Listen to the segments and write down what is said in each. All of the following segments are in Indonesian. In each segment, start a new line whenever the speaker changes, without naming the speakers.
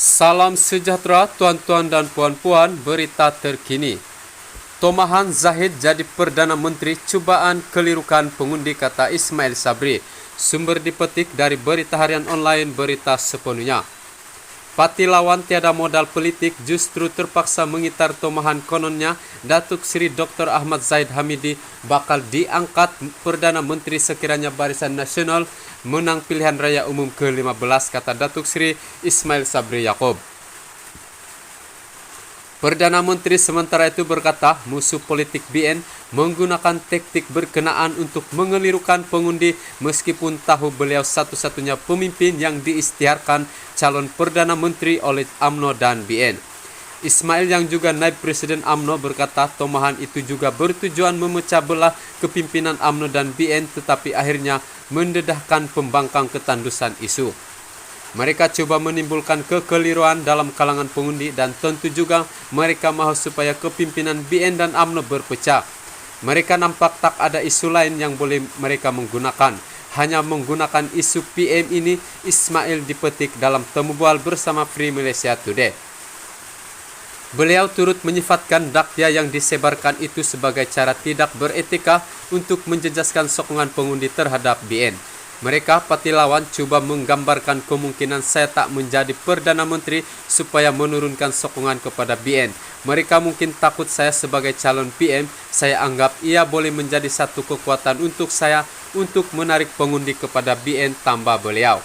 Salam sejahtera tuan-tuan dan puan-puan, berita terkini. Tomahan Zahid jadi Perdana Menteri, cubaan kelirukan pengundi, kata Ismail Sabri. Sumber dipetik dari berita harian online Berita Sepenuhnya. Parti lawan tiada modal politik justru terpaksa mengitar tomahan, kononnya Datuk Seri Dr. Ahmad Zahid Hamidi bakal diangkat Perdana Menteri sekiranya Barisan Nasional menang pilihan raya umum ke-15, kata Datuk Seri Ismail Sabri Yaakob. Perdana Menteri sementara itu berkata musuh politik BN menggunakan taktik berkenaan untuk mengelirukan pengundi meskipun tahu beliau satu-satunya pemimpin yang diisytiharkan calon Perdana Menteri oleh UMNO dan BN. Ismail yang juga naib Presiden UMNO berkata tomahan itu juga bertujuan memecah belah kepimpinan UMNO dan BN, tetapi akhirnya mendedahkan pembangkang ketandusan isu. Mereka coba menimbulkan kekeliruan dalam kalangan pengundi dan tentu juga mereka mahu supaya kepimpinan BN dan UMNO berpecah. Mereka nampak tak ada isu lain yang boleh mereka menggunakan. Hanya menggunakan isu PM ini, Ismail dipetik dalam temu bual bersama Free Malaysia Today. Beliau turut menyifatkan dakya yang disebarkan itu sebagai cara tidak beretika untuk menjejaskan sokongan pengundi terhadap BN. Mereka parti lawan cuba menggambarkan kemungkinan saya tak menjadi Perdana Menteri supaya menurunkan sokongan kepada BN. Mereka mungkin takut saya sebagai calon PM. Saya anggap ia boleh menjadi satu kekuatan untuk saya untuk menarik pengundi kepada BN, tambah beliau.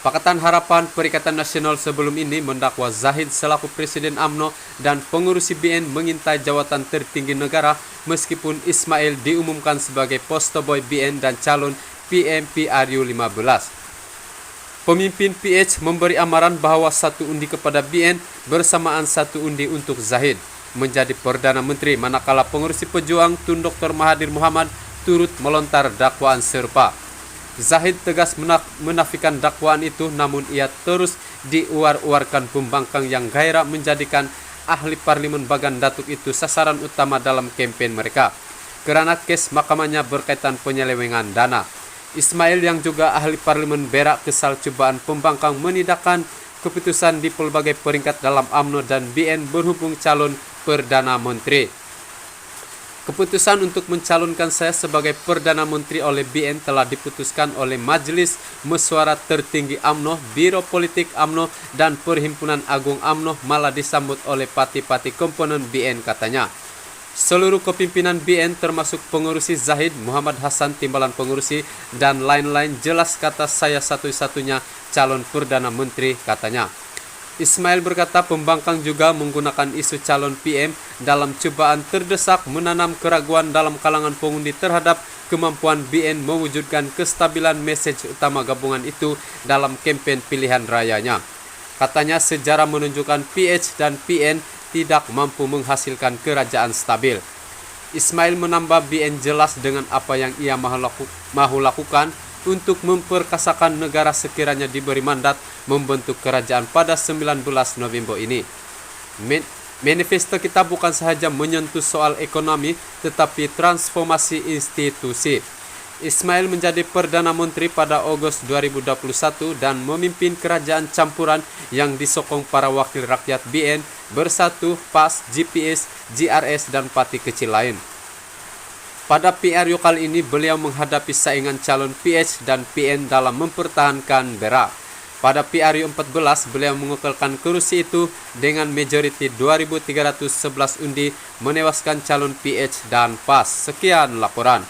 Pakatan Harapan Perikatan Nasional sebelum ini mendakwa Zahid selaku Presiden UMNO dan pengurusi BN mengintai jawatan tertinggi negara meskipun Ismail diumumkan sebagai poster boy BN dan calon PM PRU 15. Pemimpin PH memberi amaran bahwa satu undi kepada BN bersamaan satu undi untuk Zahid menjadi Perdana Menteri, manakala pengurusi pejuang Tun Dr. Mahathir Mohamad turut melontar dakwaan serupa. Zahid tegas menafikan dakwaan itu, namun ia terus diuar-uarkan pembangkang yang gairah menjadikan ahli parlimen Bagan Datuk itu sasaran utama dalam kempen mereka kerana kes mahkamahnya berkaitan penyelewengan dana. Ismail yang juga ahli parlimen berak kesal cubaan pembangkang menidakkan keputusan di pelbagai peringkat dalam UMNO dan BN berhubung calon Perdana Menteri. Keputusan untuk mencalonkan saya sebagai Perdana Menteri oleh BN telah diputuskan oleh Majelis Mesyuarat Tertinggi UMNO, Biro Politik UMNO dan Perhimpunan Agung UMNO, malah disambut oleh parti-parti komponen BN, katanya. Seluruh kepimpinan BN termasuk pengurusi Zahid, Muhammad Hassan timbalan pengurusi dan lain-lain jelas kata saya satu-satunya calon Perdana Menteri, katanya. Ismail berkata pembangkang juga menggunakan isu calon PM dalam cubaan terdesak menanam keraguan dalam kalangan pengundi terhadap kemampuan BN mewujudkan kestabilan mesej utama gabungan itu dalam kempen pilihan rayanya. Katanya sejarah menunjukkan PH dan PN tidak mampu menghasilkan kerajaan stabil. Ismail menambah BN jelas dengan apa yang ia mahu lakukan untuk memperkasakan negara sekiranya diberi mandat membentuk kerajaan pada 19 November ini. Manifesto kita bukan sahaja menyentuh soal ekonomi tetapi transformasi institusi. Ismail menjadi Perdana Menteri pada Ogos 2021 dan memimpin kerajaan campuran yang disokong para wakil rakyat BN, Bersatu, PAS, GPS, GRS dan parti kecil lain. Pada PRU kali ini beliau menghadapi saingan calon PH dan PN dalam mempertahankan berak. Pada PRU 14 beliau mengukuhkan kursi itu dengan majoriti 2.311 undi menewaskan calon PH dan PAS. Sekian laporan.